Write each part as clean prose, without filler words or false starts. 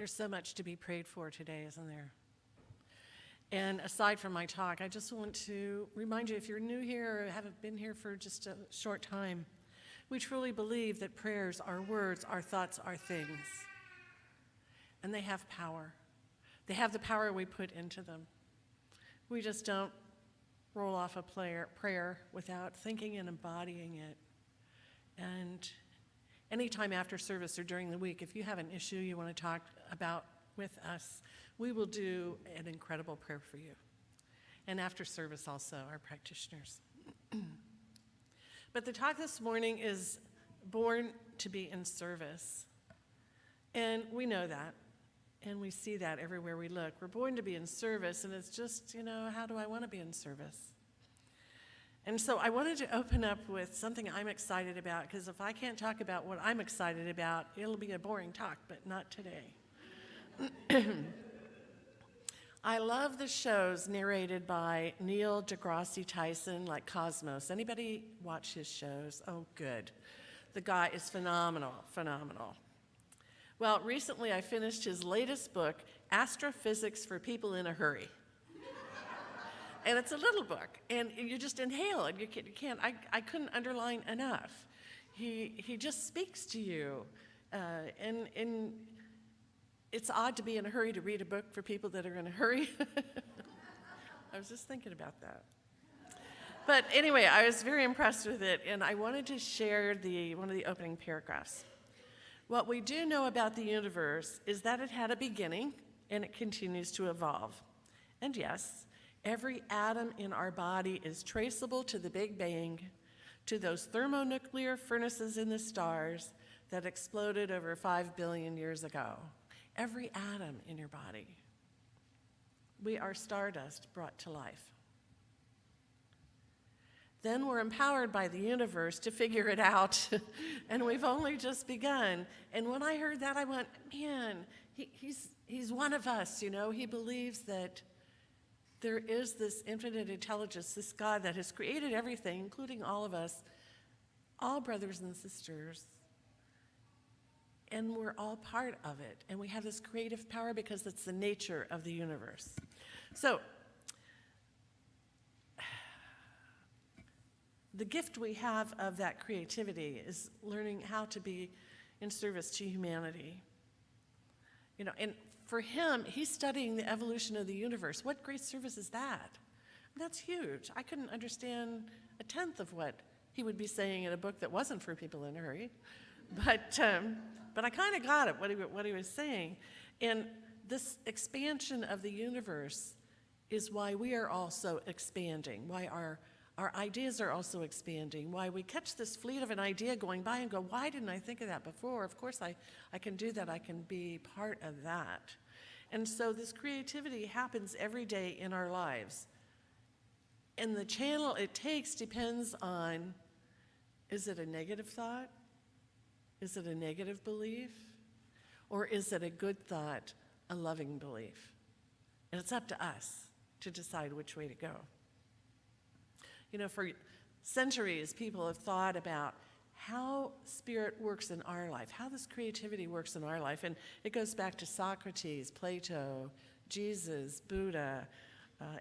There's so much to be prayed for today, isn't there? And aside from my talk, I just want to remind you, if you're new here or haven't been here for just a short time, we truly believe that prayers are words, our thoughts are things. And they have power. They have the power we put into them. We just don't roll off a prayer without thinking and embodying it. And anytime after service or during the week, if you have an issue you want to talk about with us, we will do an incredible prayer for you. And after service also, our practitioners. But the talk this morning is born to be in service. And we know that. And we see that everywhere we look. We're born to be in service, and it's just, how do I want to be in service? And so I wanted to open up with something I'm excited about, because if I can't talk about what I'm excited about, it'll be a boring talk, but not today. I love the shows narrated by Neil deGrasse Tyson, like Cosmos. Anybody watch his shows? Oh, good. The guy is phenomenal. Well, recently I finished his latest book, Astrophysics for People in a Hurry. And it's a little book, and you just inhale it. You can't. I couldn't underline enough. He just speaks to you, and it's odd to be in a hurry to read a book for people that are in a hurry. I was just thinking about that. But anyway, I was very impressed with it, and I wanted to share one of the opening paragraphs. What we do know about the universe is that it had a beginning, and it continues to evolve. And yes, every atom in our body is traceable to the Big Bang, to those thermonuclear furnaces in the stars that exploded over 5 billion years ago. Every atom in your body. We are stardust brought to life. Then we're empowered by the universe to figure it out, and we've only just begun. And when I heard that, I went, man, he's one of us, He believes that there is this infinite intelligence, this God that has created everything, including all of us, all brothers and sisters, and we're all part of it. And we have this creative power because it's the nature of the universe. So, the gift we have of that creativity is learning how to be in service to humanity. And for him, he's studying the evolution of the universe. What great service is that? That's huge. I couldn't understand a tenth of what he would be saying in a book that wasn't for people in a hurry. But I kind of got it, what he was saying. And this expansion of the universe is why we are also expanding, why our ideas are also expanding, why we catch this fleet of an idea going by and go, why didn't I think of that before? Of course I can do that. I can be part of that. And so this creativity happens every day in our lives. And the channel it takes depends on, is it a negative thought? Is it a negative belief? Or is it a good thought, a loving belief? And it's up to us to decide which way to go. For centuries, people have thought about how spirit works in our life, how this creativity works in our life. And it goes back to Socrates, Plato, Jesus, Buddha,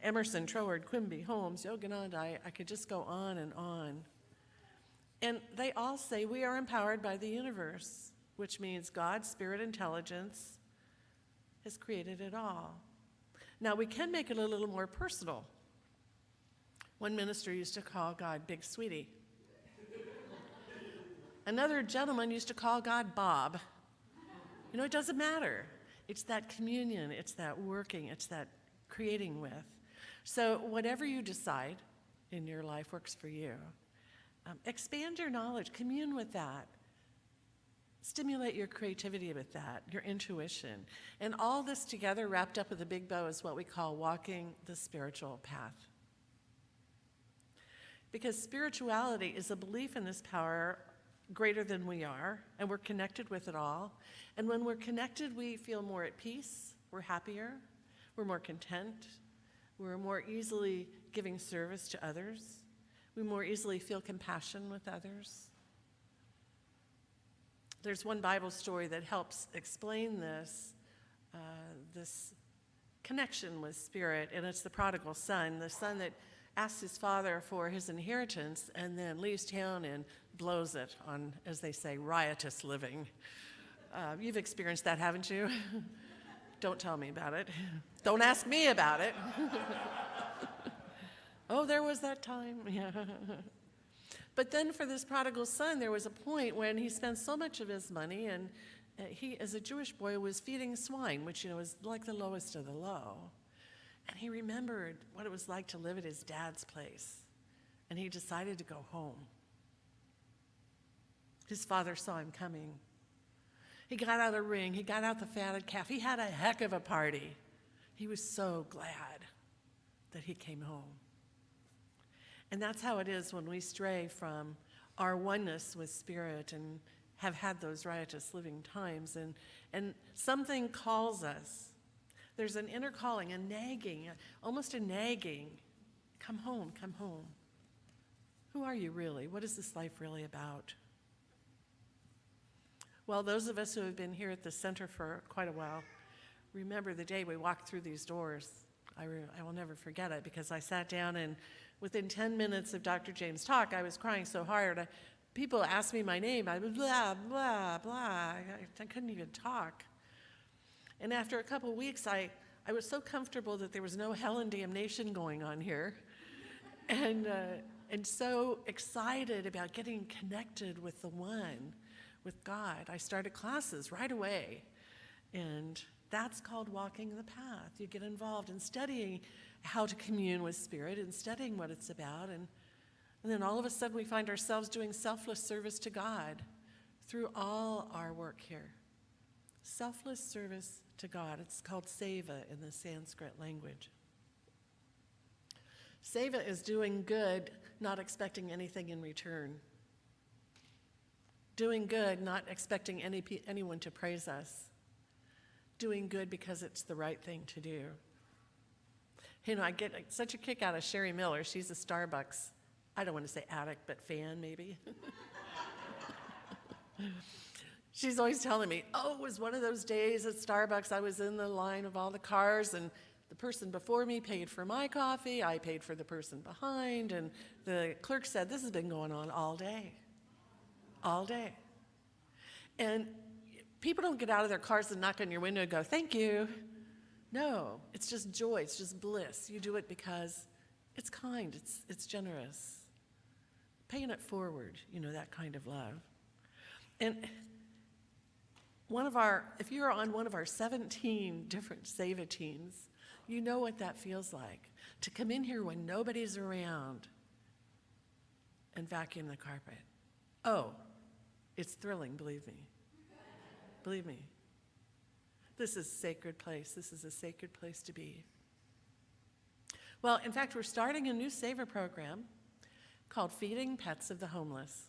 Emerson, Troward, Quimby, Holmes, Yogananda. I could just go on and on. And they all say we are empowered by the universe, which means God, spirit, intelligence has created it all. Now, we can make it a little more personal. One minister used to call God Big Sweetie. Another gentleman used to call God Bob. It doesn't matter. It's that communion, it's that working, it's that creating with. So whatever you decide in your life works for you. Expand your knowledge, commune with that. Stimulate your creativity with that, your intuition. And all this together wrapped up with a big bow is what we call walking the spiritual path. Because spirituality is a belief in this power greater than we are, and we're connected with it all. And when we're connected, we feel more at peace, we're happier, we're more content, we're more easily giving service to others, we more easily feel compassion with others. There's one Bible story that helps explain this. this connection with Spirit, and it's the prodigal son, the son that asks his father for his inheritance and then leaves town and blows it on, as they say, riotous living. You've experienced that, haven't you? Don't tell me about it. Don't ask me about it. Oh, there was that time. Yeah. But then for this prodigal son, there was a point when he spent so much of his money, and he, as a Jewish boy, was feeding swine, which, is like the lowest of the low. And he remembered what it was like to live at his dad's place, and he decided to go home. His father saw him coming. He got out a ring, he got out the fatted calf. He had a heck of a party. He was so glad that he came home. And that's how it is when we stray from our oneness with Spirit and have had those riotous living times, and something calls us. There's an inner calling, a nagging, almost a nagging. Come home, come home. Who are you really? What is this life really about? Well, those of us who have been here at the center for quite a while remember the day we walked through these doors. I will never forget it, because I sat down, and within 10 minutes of Dr. James' talk, I was crying so hard. People asked me my name. I was blah, blah, blah. I couldn't even talk. And after a couple weeks, I was so comfortable that there was no hell and damnation going on here. And so excited about getting connected with the one, with God. I started classes right away. And that's called walking the path. You get involved in studying how to commune with Spirit and studying what it's about. And then all of a sudden we find ourselves doing selfless service to God through all our work here. Selfless service to God. It's called seva in the Sanskrit language. Seva is doing good, not expecting anything in return. Doing good, not expecting anyone to praise us. Doing good because it's the right thing to do. I get such a kick out of Sherry Miller. She's a Starbucks, I don't want to say addict, but fan maybe. She's always telling me, oh, it was one of those days at Starbucks. I was in the line of all the cars, and the person before me paid for my coffee. I paid for the person behind, and the clerk said, this has been going on all day. All day. And people don't get out of their cars and knock on your window and go, thank you. No, it's just joy, it's just bliss. You do it because it's kind, it's generous. Paying it forward, that kind of love. And if you're on one of our 17 different Seva teams, you know what that feels like. To come in here when nobody's around and vacuum the carpet. Oh, it's thrilling, believe me. Believe me. This is a sacred place. This is a sacred place to be. Well, in fact, we're starting a new Seva program called Feeding Pets of the Homeless.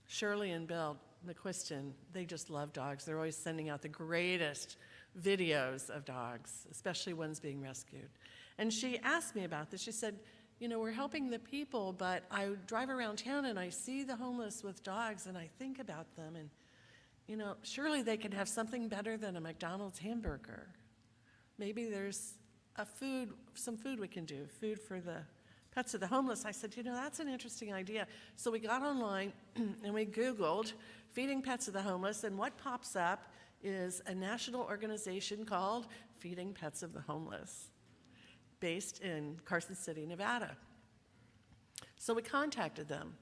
Shirley and Bill McQuiston, they just love dogs. They're always sending out the greatest videos of dogs, especially ones being rescued. And she asked me about this. She said, we're helping the people, but I drive around town and I see the homeless with dogs and I think about them, and surely they could have something better than a McDonald's hamburger. Maybe there's some food we can do, food for the pets of the homeless. I said, that's an interesting idea. So we got online and we Googled Feeding Pets of the Homeless, and what pops up is a national organization called Feeding Pets of the Homeless, based in Carson City, Nevada. So we contacted them,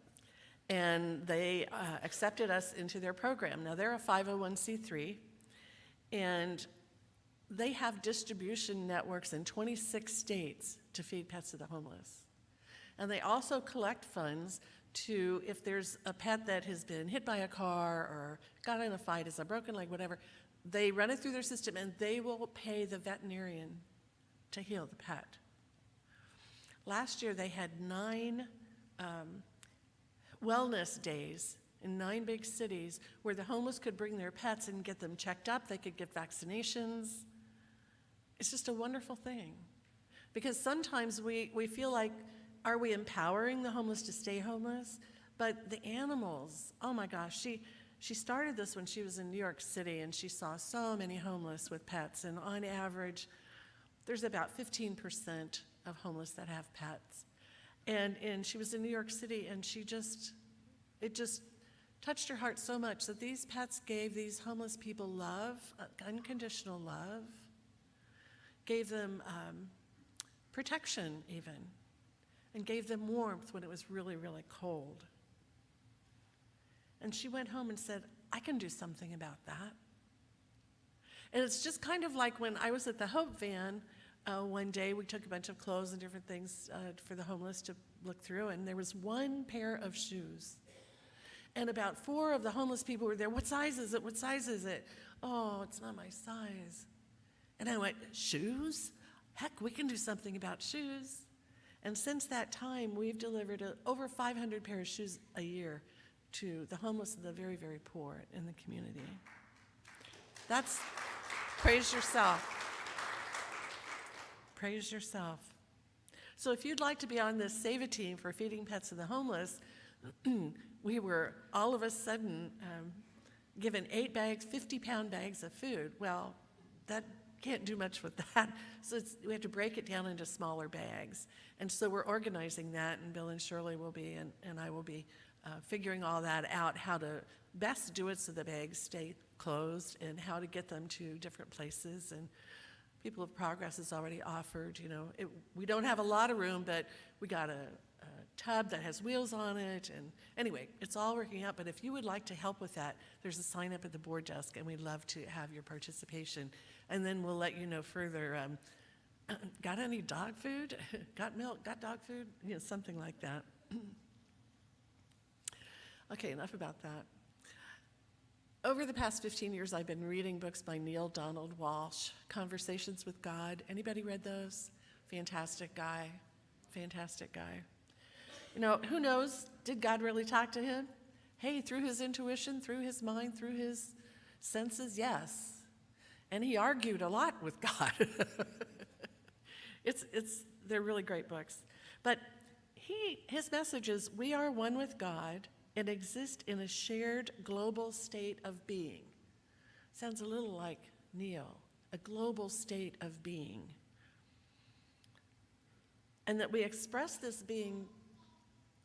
and they accepted us into their program. Now, they're a 501c3, and they have distribution networks in 26 states to feed pets of the homeless. And they also collect funds to, if there's a pet that has been hit by a car or got in a fight, has a broken leg, whatever, they run it through their system, and they will pay the veterinarian to heal the pet. Last year, they had 9 wellness days in 9 big cities where the homeless could bring their pets and get them checked up. They could get vaccinations. It's just a wonderful thing. Because sometimes we feel like, are we empowering the homeless to stay homeless? But the animals, oh my gosh, she started this when she was in New York City, and she saw so many homeless with pets. And on average, there's about 15% of homeless that have pets. And she was in New York City, and it just touched her heart so much that these pets gave these homeless people love, unconditional love, gave them protection even, and gave them warmth when it was really, really cold. And she went home and said, I can do something about that. And it's just kind of like when I was at the Hope Van one day, we took a bunch of clothes and different things for the homeless to look through, and there was one pair of shoes. And about 4 of the homeless people were there. What size is it? What size is it? Oh, it's not my size. And I went, shoes? Heck, we can do something about shoes. And since that time, we've delivered over 500 pairs of shoes a year to the homeless and the very, very poor in the community. That's, praise yourself. Praise yourself. So if you'd like to be on this Save-A team for feeding pets to the homeless, we were all of a sudden given 8 bags, 50-pound bags of food. Well, that can't do much with that. So we have to break it down into smaller bags. And so we're organizing that, and Bill and Shirley will be, and I will be figuring all that out, how to best do it so the bags stay closed, and how to get them to different places. And People of Progress has already offered, we don't have a lot of room, but we got a tub that has wheels on it. And anyway, it's all working out. But if you would like to help with that, there's a sign up at the board desk, and we'd love to have your participation. And then we'll let you know further. Got any dog food? Got milk? Got dog food? Something like that. Okay, enough about that. Over the past 15 years, I've been reading books by Neale Donald Walsch, Conversations with God. Anybody read those? Fantastic guy. Fantastic guy. Who knows? Did God really talk to him? Hey, through his intuition, through his mind, through his senses, yes. And he argued a lot with God. They're really great books. But his message is, we are one with God and exist in a shared global state of being. Sounds a little like Neil, a global state of being. And that we express this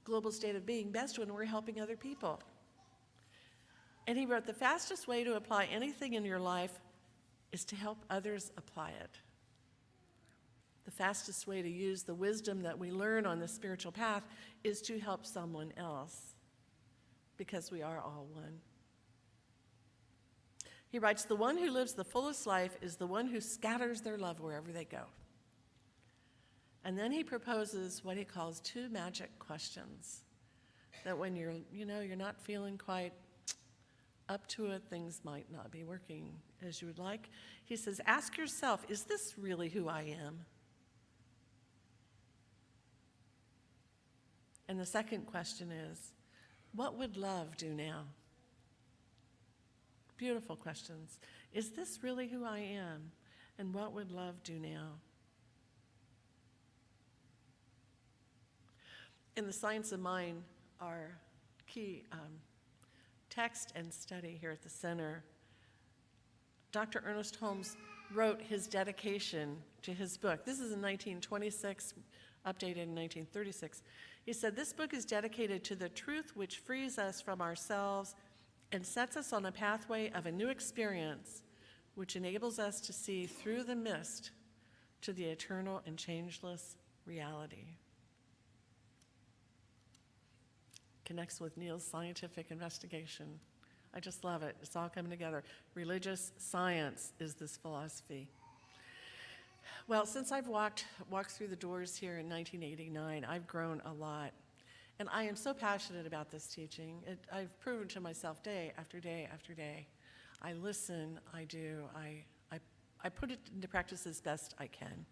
global state of being best when we're helping other people. And he wrote, the fastest way to apply anything in your life is to help others apply it. The fastest way to use the wisdom that we learn on the spiritual path is to help someone else, because we are all one. He writes, the one who lives the fullest life is the one who scatters their love wherever they go. And then he proposes what he calls 2 magic questions, that when you're not feeling quite up to it, things might not be working as you would like. He says, ask yourself, is this really who I am? And the second question is, what would love do now? Beautiful questions. Is this really who I am? And what would love do now? In the Science of Mind, our key text and study here at the center, Dr. Ernest Holmes wrote his dedication to his book. This is in 1926, updated in 1936. He said, this book is dedicated to the truth which frees us from ourselves and sets us on a pathway of a new experience which enables us to see through the mist to the eternal and changeless reality. Connects with Neil's scientific investigation. I just love it. It's all coming together. Religious science is this philosophy. Well, since I've walked through the doors here in 1989, I've grown a lot. And I am so passionate about this teaching. I've proven to myself day after day after day. I listen, I do, I put it into practice as best I can.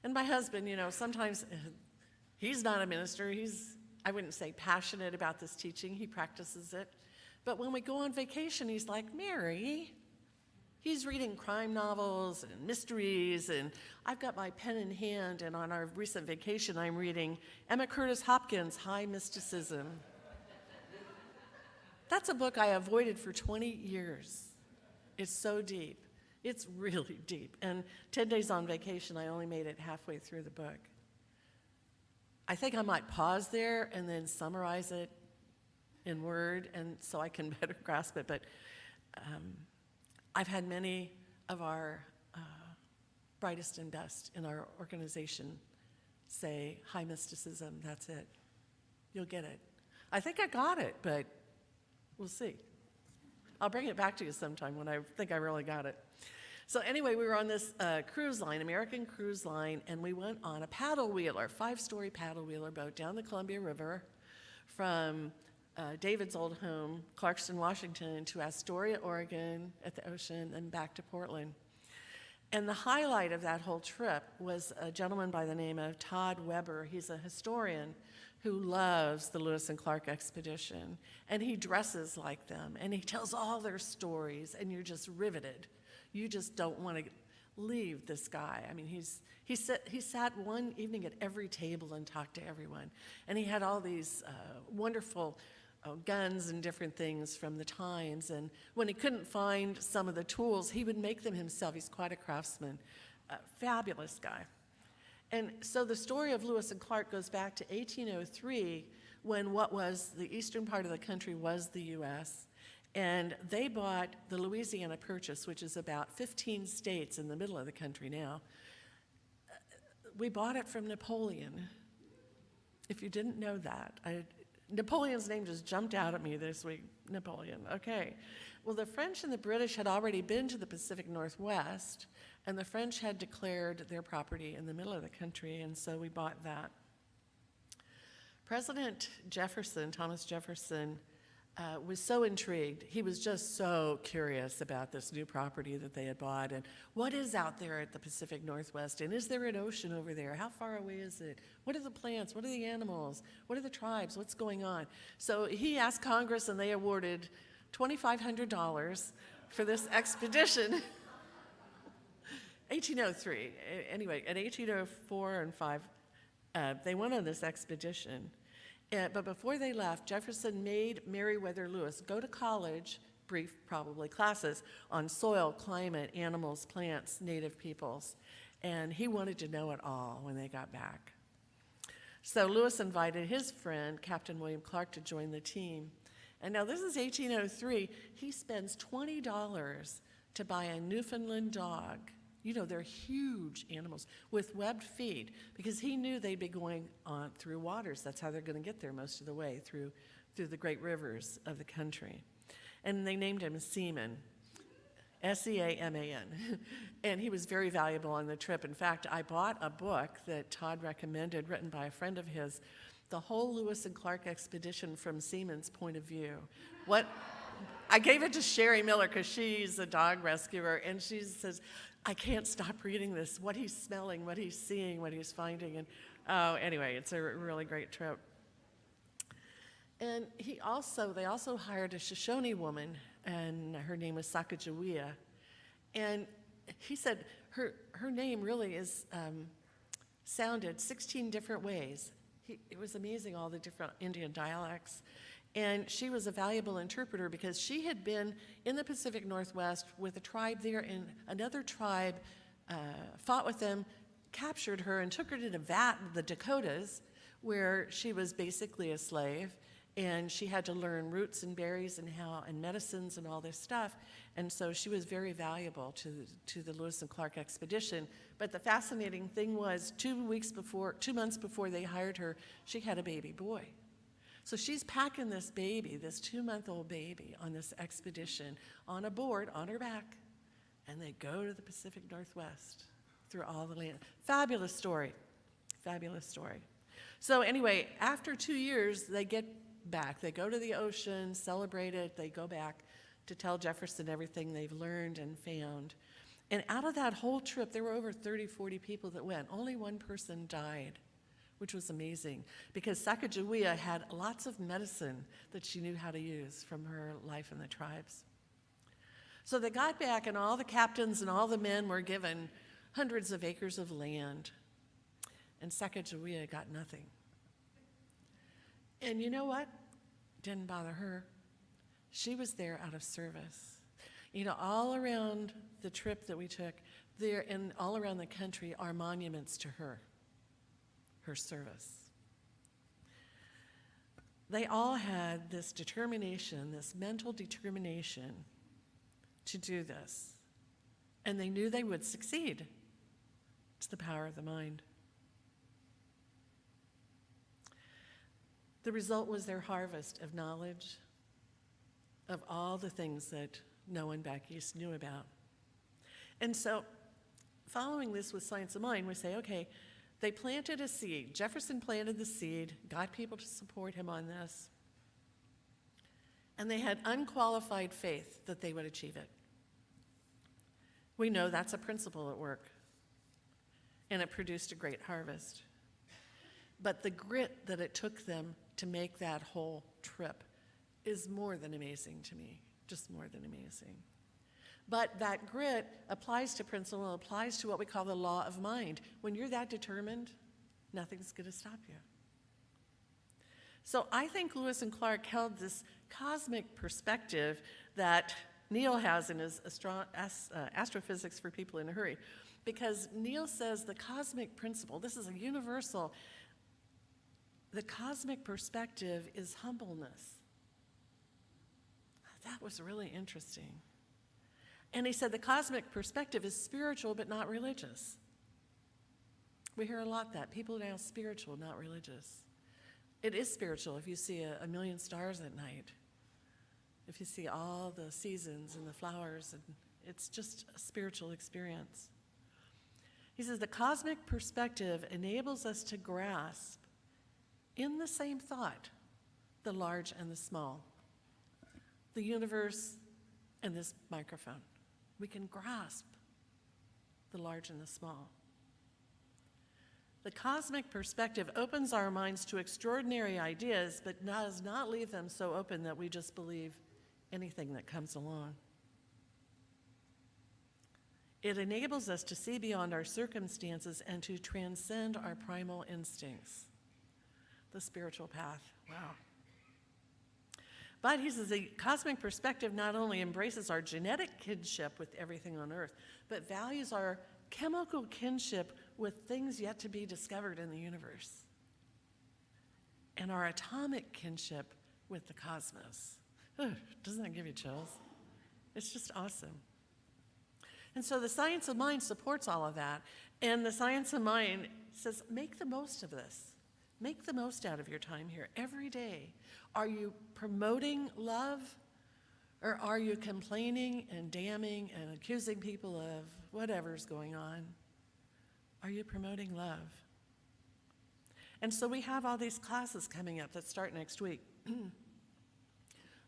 And my husband, sometimes he's not a minister. I wouldn't say passionate about this teaching. He practices it. But when we go on vacation, he's like, Mary, he's reading crime novels and mysteries, and I've got my pen in hand, and on our recent vacation, I'm reading Emma Curtis Hopkins' High Mysticism. That's a book I avoided for 20 years. It's so deep. It's really deep. And 10 days on vacation, I only made it halfway through the book. I think I might pause there and then summarize it in Word, and so I can better grasp it. But I've had many of our brightest and best in our organization say, high mysticism, that's it. You'll get it. I think I got it, but we'll see. I'll bring it back to you sometime when I think I really got it. So anyway, we were on this cruise line, American Cruise Line, and we went on a paddle wheeler, 5-story paddle wheeler boat down the Columbia River from David's old home, Clarkston, Washington, to Astoria, Oregon at the ocean, and back to Portland. And the highlight of that whole trip was a gentleman by the name of Todd Weber. He's a historian who loves the Lewis and Clark expedition, and he dresses like them, and he tells all their stories, and you're just riveted. You just don't want to leave this guy. I mean, he sat one evening at every table and talked to everyone, and he had all these wonderful guns and different things from the times, and when he couldn't find some of the tools, he would make them himself. He's quite a craftsman, fabulous guy. And so the story of Lewis and Clark goes back to 1803, when what was the eastern part of the country was the U.S., and they bought the Louisiana Purchase, which is about 15 states in the middle of the country now. We bought it from Napoleon. If you didn't know that, Napoleon's name just jumped out at me this week, Napoleon, okay. Well, the French and the British had already been to the Pacific Northwest, and the French had declared their property in the middle of the country, and so we bought that. President Jefferson, Thomas Jefferson, was so intrigued. He was just so curious about this new property that they had bought, and what is out there at the Pacific Northwest, and is there an ocean over there? How far away is it? What are the plants? What are the animals? What are the tribes? What's going on? So he asked Congress, and they awarded $2,500 for this expedition. 1803. Anyway, in 1804 and 5, they went on this expedition. But before they left, Jefferson made Meriwether Lewis go to college, brief probably classes, on soil, climate, animals, plants, native peoples. And he wanted to know it all when they got back. So Lewis invited his friend, Captain William Clark, to join the team. And now this is 1803. He spends $20 to buy a Newfoundland dog. You know, they're huge animals with webbed feet, because he knew they'd be going on through waters. That's how they're going to get there most of the way, through the great rivers of the country. And they named him Seaman, S-E-A-M-A-N. And he was very valuable on the trip. In fact, I bought a book that Todd recommended, written by a friend of his, The Whole Lewis and Clark Expedition from Seaman's Point of View. I gave it to Sherry Miller because she's a dog rescuer, and she says, I can't stop reading this, what he's smelling, what he's seeing, what he's finding. And anyway, it's a really great trip. And they also hired a Shoshone woman, and her name was Sacagawea. And he said her name really is sounded 16 different ways. It was amazing, all the different Indian dialects. And she was a valuable interpreter because she had been in the Pacific Northwest with a tribe there, and another tribe fought with them, captured her, and took her to the Dakotas, where she was basically a slave, and she had to learn roots and berries and medicines and all this stuff. And so she was very valuable to the Lewis and Clark expedition. But the fascinating thing was 2 months before they hired her, she had a baby boy. So she's packing this baby, this 2-month-old baby, on this expedition on a board on her back, and they go to the Pacific Northwest through all the land. Fabulous story, fabulous story. So anyway, after 2 years, they get back. They go to the ocean, celebrate it, they go back to tell Jefferson everything they've learned and found. And out of that whole trip, there were over 30, 40 people that went. Only one person died, which was amazing, because Sacagawea had lots of medicine that she knew how to use from her life in the tribes. So they got back, and all the captains and all the men were given hundreds of acres of land, and Sacagawea got nothing. And you know what? Didn't bother her. She was there out of service. You know, all around the trip that we took, there and all around the country are monuments to her service. They all had this determination, this mental determination to do this. And they knew they would succeed. It's the power of the mind. The result was their harvest of knowledge of all the things that no one back east knew about. And so, following this with Science of Mind, we say, okay, they planted a seed. Jefferson planted the seed, got people to support him on this, and they had unqualified faith that they would achieve it. We know that's a principle at work, and it produced a great harvest. But the grit that it took them to make that whole trip is more than amazing to me, just more than amazing. But that grit applies to principle, applies to what we call the law of mind. When you're that determined, nothing's going to stop you. So I think Lewis and Clark held this cosmic perspective that Neil has in his Astrophysics for People in a Hurry, because Neil says the cosmic principle, this is a universal, the cosmic perspective is humbleness. That was really interesting. And he said the cosmic perspective is spiritual but not religious. We hear a lot that. People are now spiritual, not religious. It is spiritual if you see a million stars at night, if you see all the seasons and the flowers, and it's just a spiritual experience. He says the cosmic perspective enables us to grasp in the same thought the large and the small, the universe and this microphone. We can grasp the large and the small. The cosmic perspective opens our minds to extraordinary ideas, but does not leave them so open that we just believe anything that comes along. It enables us to see beyond our circumstances and to transcend our primal instincts. The spiritual path. Wow. But he says the cosmic perspective not only embraces our genetic kinship with everything on earth, but values our chemical kinship with things yet to be discovered in the universe, and our atomic kinship with the cosmos. Ugh, doesn't that give you chills? It's just awesome. And so the Science of Mind supports all of that, and the Science of Mind says, make the most of this. Make the most out of your time here every day. Are you promoting love, or are you complaining and damning and accusing people of whatever's going on? Are you promoting love? And so we have all these classes coming up that start next week.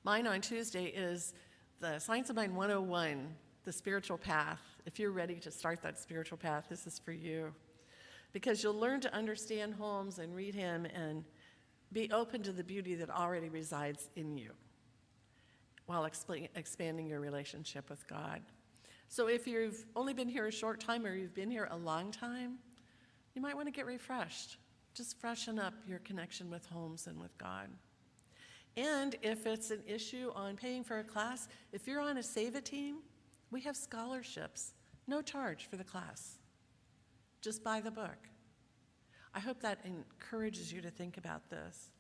Mine on Tuesday is the Science of Mind 101, the spiritual path. If you're ready to start that spiritual path, this is for you. Because you'll learn to understand Holmes and read him and be open to the beauty that already resides in you while expanding your relationship with God. So if you've only been here a short time or you've been here a long time, you might want to get refreshed. Just freshen up your connection with Holmes and with God. And if it's an issue on paying for a class, if you're on a Save-A team, we have scholarships, no charge for the class. Just buy the book. I hope that encourages you to think about this.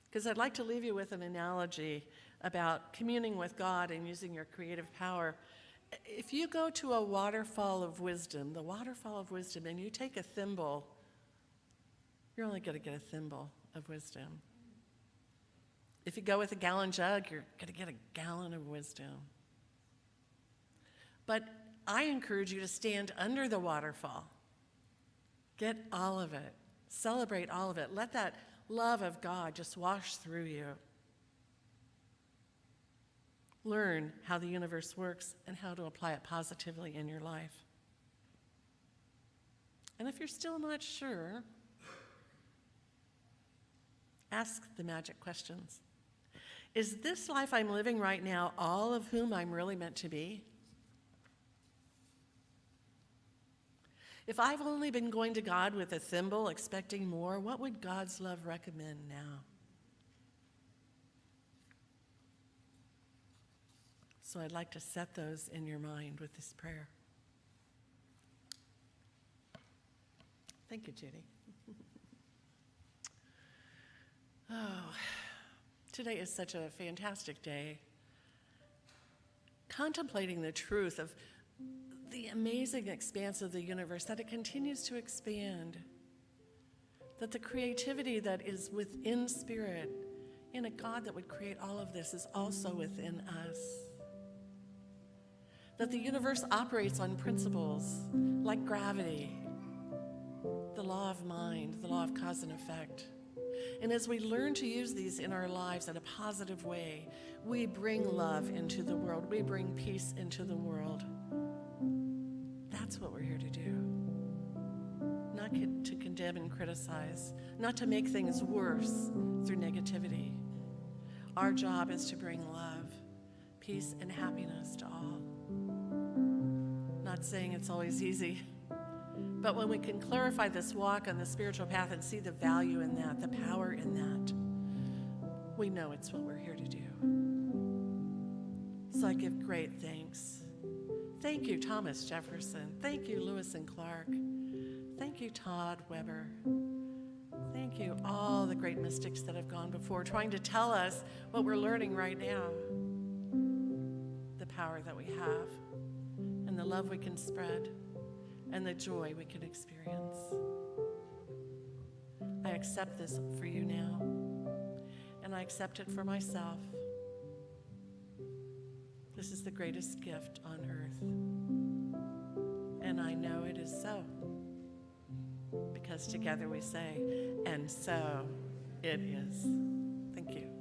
Because I'd like to leave you with an analogy about communing with God and using your creative power. If you go to a waterfall of wisdom, the waterfall of wisdom, and you take a thimble, you're only going to get a thimble of wisdom. If you go with a gallon jug, you're going to get a gallon of wisdom. But I encourage you to stand under the waterfall. Get all of it. Celebrate all of it. Let that love of God just wash through you. Learn how the universe works and how to apply it positively in your life. And if you're still not sure, ask the magic questions. Is this life I'm living right now all of whom I'm really meant to be? If I've only been going to God with a thimble, expecting more, what would God's love recommend now? So I'd like to set those in your mind with this prayer. Thank you, Judy. Oh, today is such a fantastic day. Contemplating the truth of the amazing expanse of the universe, that it continues to expand, that the creativity that is within spirit, in a God that would create all of this, is also within us. That the universe operates on principles like gravity, the law of mind, the law of cause and effect. And as we learn to use these in our lives in a positive way, we bring love into the world. We bring peace into the world. That's what we're here to do. Not to condemn and criticize, not to make things worse through negativity. Our job is to bring love, peace, and happiness to all. Not saying it's always easy, but when we can clarify this walk on the spiritual path and see the value in that, the power in that, we know it's what we're here to do. So I give great thanks. Thank you, Thomas Jefferson. Thank you, Lewis and Clark. Thank you, Todd Weber. Thank you, all the great mystics that have gone before, trying to tell us what we're learning right now. The power that we have, and the love we can spread, and the joy we can experience. I accept this for you now, and I accept it for myself. This is the greatest gift on earth, and I know it is so, because together we say, and so it is. Thank you.